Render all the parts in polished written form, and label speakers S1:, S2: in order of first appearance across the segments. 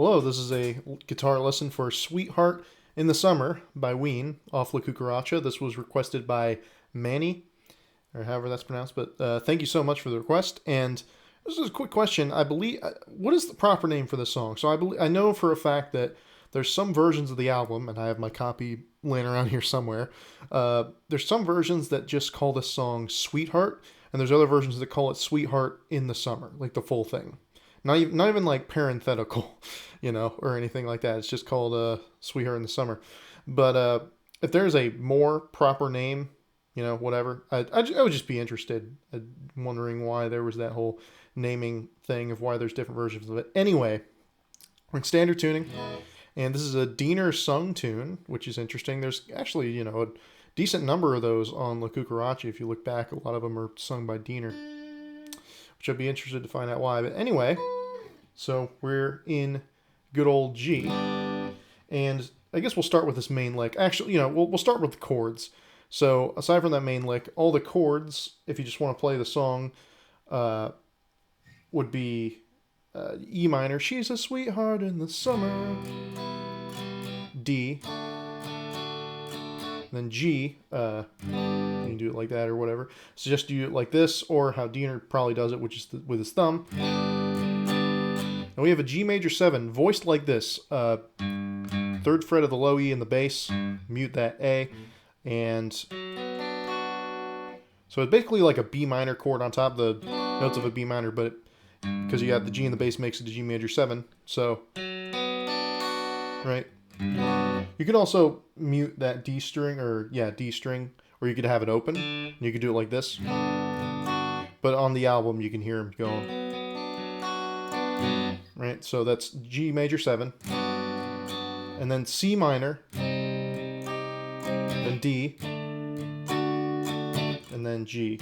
S1: Hello, this is a guitar lesson for Sweetheart in the Summer by Ween off La Cucaracha. This was requested by Manny, or however that's pronounced, but thank you so much for the request. And this is a quick question. I believe, what is the proper name for this song? So I know for a fact that there's some versions of the album, and I have my copy laying around here somewhere. There's some versions that just call this song Sweetheart, and there's other versions that call it Sweetheart in the Summer, like the full thing. Not even like parenthetical, or anything like that. It's just called Sweetheart in the Summer. But if there's a more proper name, whatever, I would just be interested. Wondering why there was that whole naming thing of why there's different versions of it. Anyway, we're in standard tuning, and this is a Diener sung tune, which is interesting. There's actually, a decent number of those on La Cucaracha. If you look back, a lot of them are sung by Diener, which I'd be interested to find out why. But anyway, so we're in good old G. And I guess we'll start with this main lick. Actually, we'll start with the chords. So aside from that main lick, all the chords, if you just want to play the song, would be E minor, she's a sweetheart in the summer, D, then G, you can do it like that or whatever. So just do it like this, or how Diener probably does it, which is with his thumb. And we have a G major 7, voiced like this. Third fret of the low E in the bass, mute that A, and so it's basically like a B minor chord on top of the notes of a B minor, but because you got the G in the bass makes it a G major 7. So, right. You could also mute that D string, D string, or you could have it open. You could do it like this. But on the album, you can hear him going. Right, so that's G major 7. And then C minor. Then D. And then G.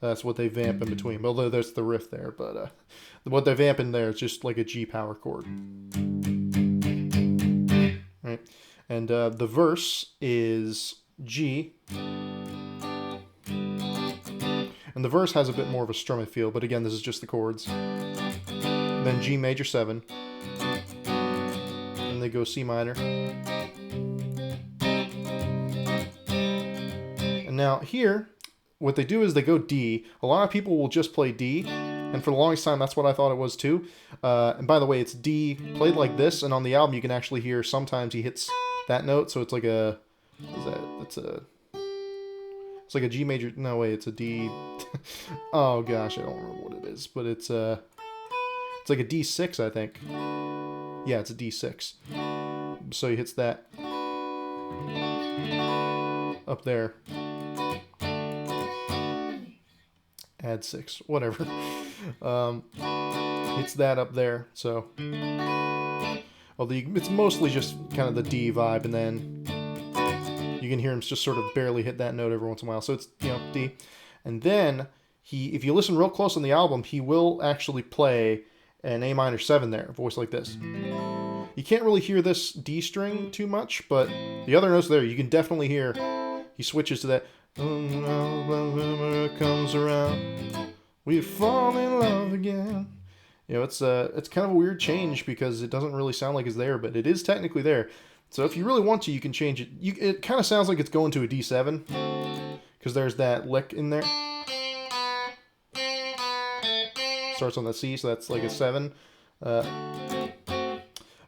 S1: That's what they vamp in between. Although there's the riff there, but what they vamp in there is just like a G power chord. Right, and the verse is G, and the verse has a bit more of a strumming feel. But again, this is just the chords. Then G major 7, and they go C minor. And now here, what they do is they go D. A lot of people will just play D, and for the longest time, that's what I thought it was too. And by the way, it's D played like this, and on the album, you can actually hear sometimes he hits that note, so it's like a, what is that? It's like a G major, no wait, it's a D. Oh gosh, I don't remember what it is, but it's like a D6, I think. Yeah, it's a D6. So he hits that up there. Add 6, whatever. It's that up there, so. Although it's mostly just kind of the D vibe, and then you can hear him just sort of barely hit that note every once in a while. So it's, D. And then if you listen real close on the album, he will actually play an A minor 7 there, voice like this. You can't really hear this D string too much, but the other notes there, you can definitely hear. He switches to that. Comes around, we fall in love again. It's kind of a weird change because it doesn't really sound like it's there, but it is technically there. So if you really want to, you can change it. It kind of sounds like it's going to a D7 because there's that lick in there. Starts on the C, so that's like a 7. But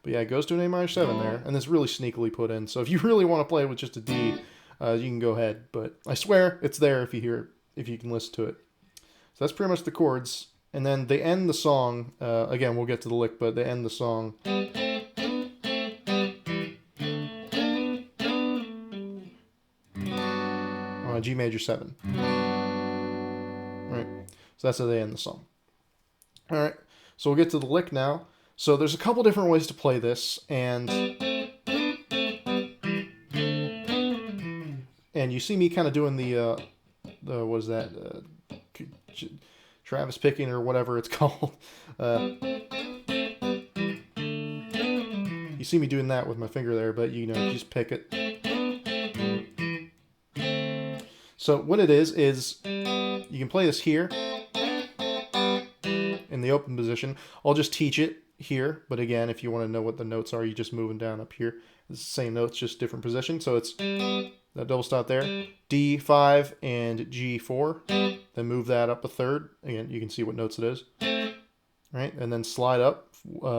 S1: yeah, it goes to an A minor 7 there, and it's really sneakily put in. So if you really want to play it with just a D, you can go ahead, but I swear it's there if you hear it, if you can listen to it. So that's pretty much the chords, and then they end the song. Again, we'll get to the lick, but they end the song on a G major 7. Right, so that's how they end the song. All right, so we'll get to the lick now. So there's a couple different ways to play this, and you see me kind of doing the what is that, Travis picking or whatever it's called. You see me doing that with my finger there, but you just pick it. So what it is you can play this here in in the open position. I'll just teach it here, but again, if you want to know what the notes are, you just move them down up here. It's the same notes, just different position. So it's that double stop there, D5 and G4. Then move that up a third. Again, you can see what notes it is. Right, and then slide up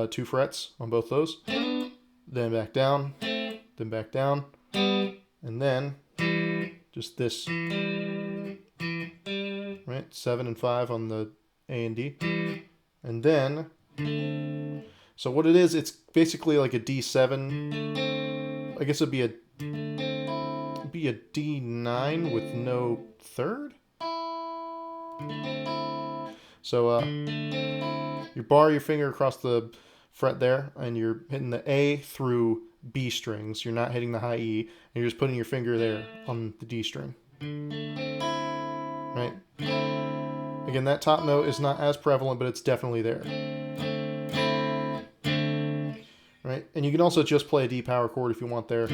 S1: 2 frets on both those. Then back down, then back down, and then just this. Right, 7 and 5 on the A and D. And then, so what it is, it's basically like a D7. I guess it'd be a D9 with no third. So you bar your finger across the fret there, and you're hitting the A through B strings. You're not hitting the high E, and you're just putting your finger there on the D string. Right? Again, that top note is not as prevalent, but it's definitely there. Right? And you can also just play a D power chord if you want there.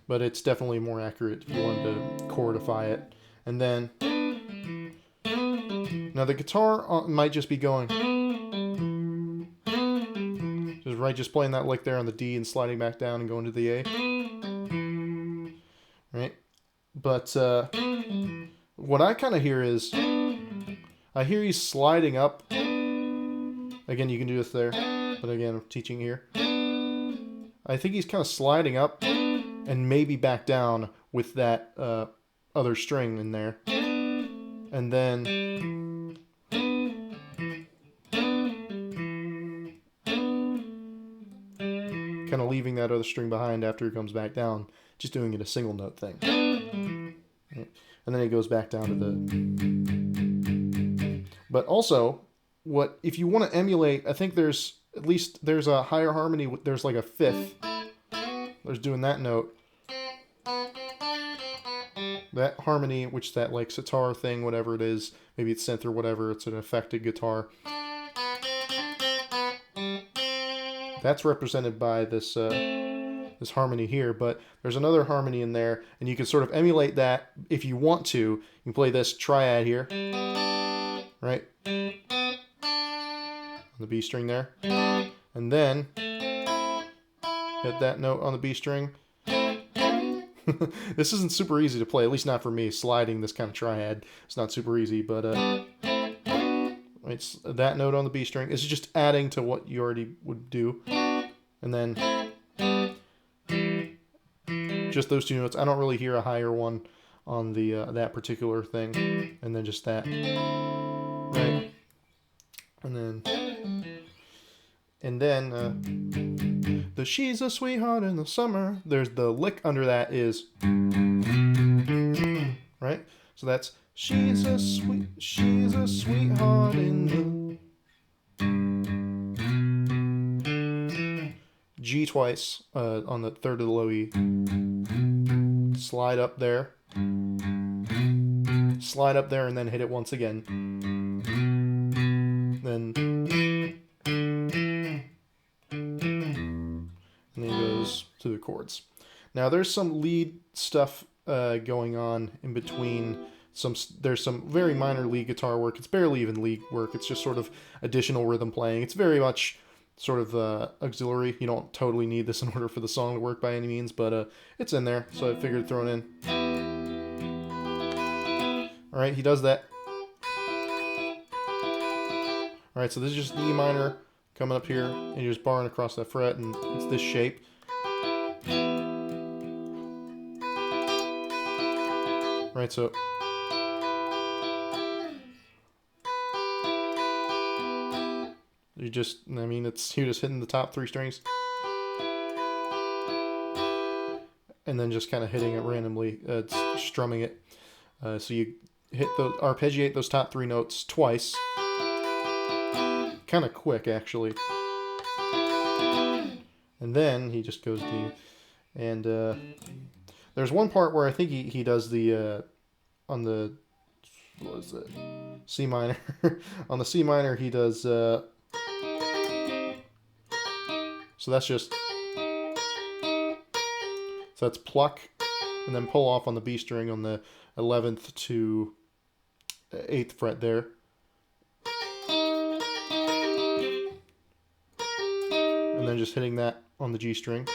S1: But it's definitely more accurate if you wanted to chordify it. And then, now the guitar might just be going, just playing that lick there on the D and sliding back down and going to the A. Right? But what I kind of hear is, I hear he's sliding up. Again, you can do this there, but again, I'm teaching here. I think he's kind of sliding up and maybe back down with that other string in there. And then kind of leaving that other string behind after he comes back down, just doing it a single note thing. Right. And then it goes back down to the... But also, if you want to emulate, I think there's a higher harmony, there's like a fifth. There's doing that note. That harmony, which that like sitar thing, whatever it is, maybe it's synth or whatever, it's an affected guitar. That's represented by this this harmony here, but there's another harmony in there, and you can sort of emulate that if you want to. You can play this triad here, right? On the B string there. And then hit that note on the B string. This isn't super easy to play, at least not for me. Sliding this kind of triad, it's not super easy, but it's that note on the B string. It's just adding to what you already would do. And then just those 2 notes. I don't really hear a higher one on the that particular thing. And then just that. Right? And then the she's a sweetheart in the summer. There's the lick under that is, right? So that's she's a sweetheart in the G twice on the third of the low E. Slide up there, and then hit it once again. Then goes to the chords. Now there's some lead stuff going on in between. There's some very minor lead guitar work. It's barely even lead work. It's just sort of additional rhythm playing. It's very much sort of auxiliary. You don't totally need this in order for the song to work by any means, but it's in there, so I figured throw it in. All right, he does that. All right, so this is just E minor coming up here, and you're just barring across that fret, and it's this shape. Right, so you're just hitting the top 3 strings, and then just kind of hitting it randomly, it's strumming it. So you arpeggiate those top 3 notes twice. Kind of quick, actually. And then he just goes D. And there's one part where I think he does the on the, what is it, C minor. On the C minor he does so that's just, so that's pluck and then pull off on the B string on the 11th to 8th fret there. and then just hitting that on the G string,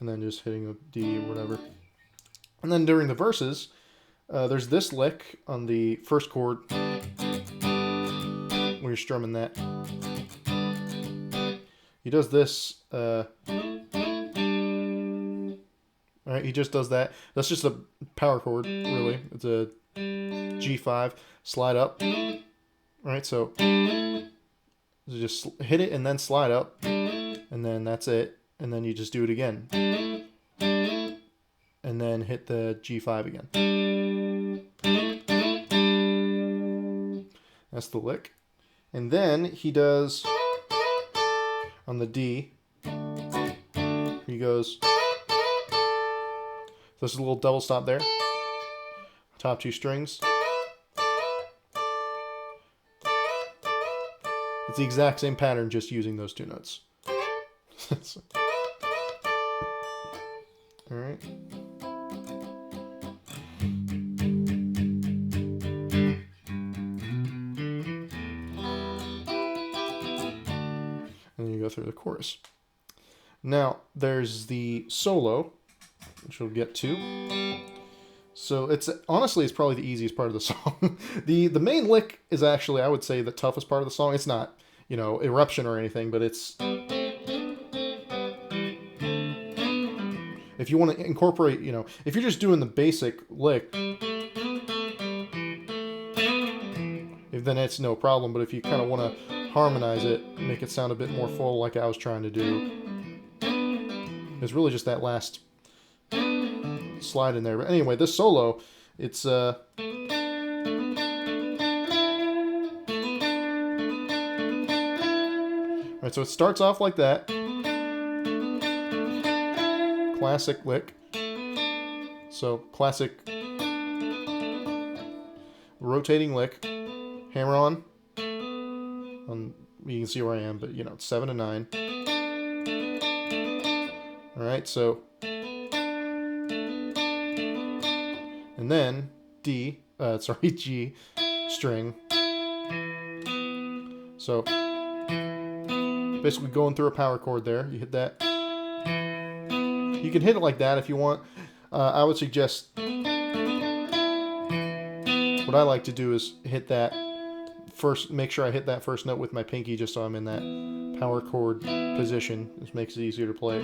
S1: and then just hitting the D or whatever. And then during the verses, there's this lick on the first chord where you're strumming that. He does this. All right, he just does that. That's just a power chord, really. It's a G5, slide up. All right, so just hit it and then slide up, and then that's it. And then you just do it again. And then hit the G5 again. That's the lick. And then he does, on the D, he goes, there's a little double stop there. Top two strings. It's the exact same pattern, just using those two notes. All right. And then you go through the chorus. Now, there's the solo, which we'll get to. So it's probably the easiest part of the song. The main lick is actually, I would say, the toughest part of the song. It's not, eruption or anything, but it's, if you want to incorporate, if you're just doing the basic lick, then it's no problem. But if you kind of want to harmonize it, make it sound a bit more full, like I was trying to do, it's really just that last slide in there. But anyway, this solo, it's right, so it starts off like that, classic lick. So classic rotating lick, hammer on. You can see where I am, but it's 7 and 9. All right, so. And then G string. So basically going through a power chord there. You hit that. You can hit it like that if you want. I would suggest, what I like to do is hit that first, make sure I hit that first note with my pinky just so I'm in that power chord position. This makes it easier to play.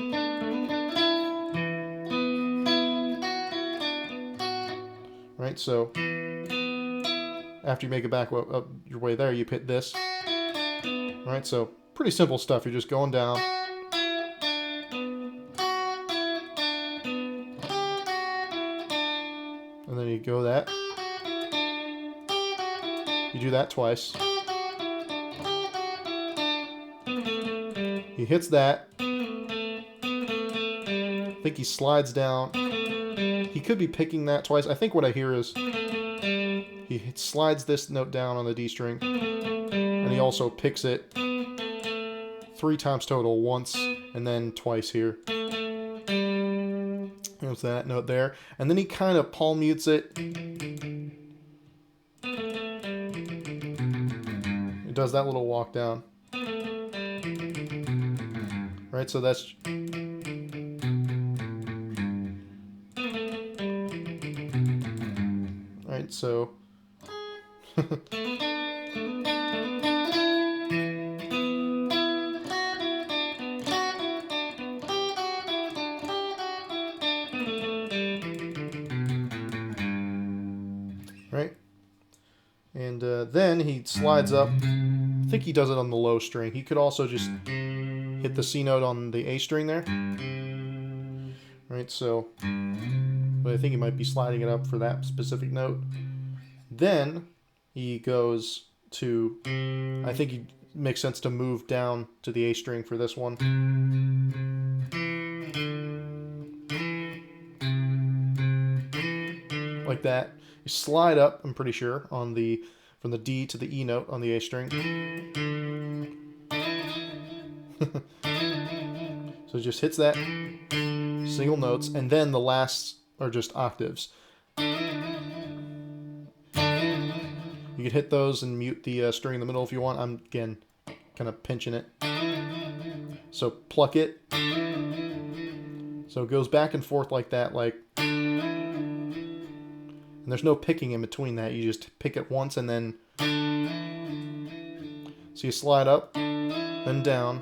S1: Right, so after you make it back up your way there, you hit this. All right, so pretty simple stuff. You're just going down. And then you go that. You do that twice. He hits that. I think he slides down. He could be picking that twice. I think what I hear is he slides this note down on the D string, and he also picks it 3 times total, once and then twice here. There's that note there. And then he kind of palm mutes it. It does that little walk down. Right, so that's... Right, so... Right, and then he slides up. I think he does it on the low string. He could also just hit the C note on the A string there. Right, so, but I think he might be sliding it up for that specific note. Then he goes to, I think it makes sense to move down to the A string for this one. Like that. You slide up, I'm pretty sure, on the from the D to the E note on the A string. So it just hits that, single notes, and then the last are just octaves. You could hit those and mute the string in the middle if you want. Again, kind of pinching it. So pluck it. So it goes back and forth like that, like, and there's no picking in between that. You just pick it once and then, so you slide up, then down,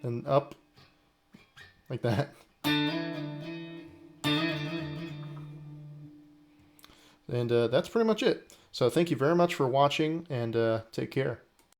S1: and up, like that. And that's pretty much it. So thank you very much for watching, and take care.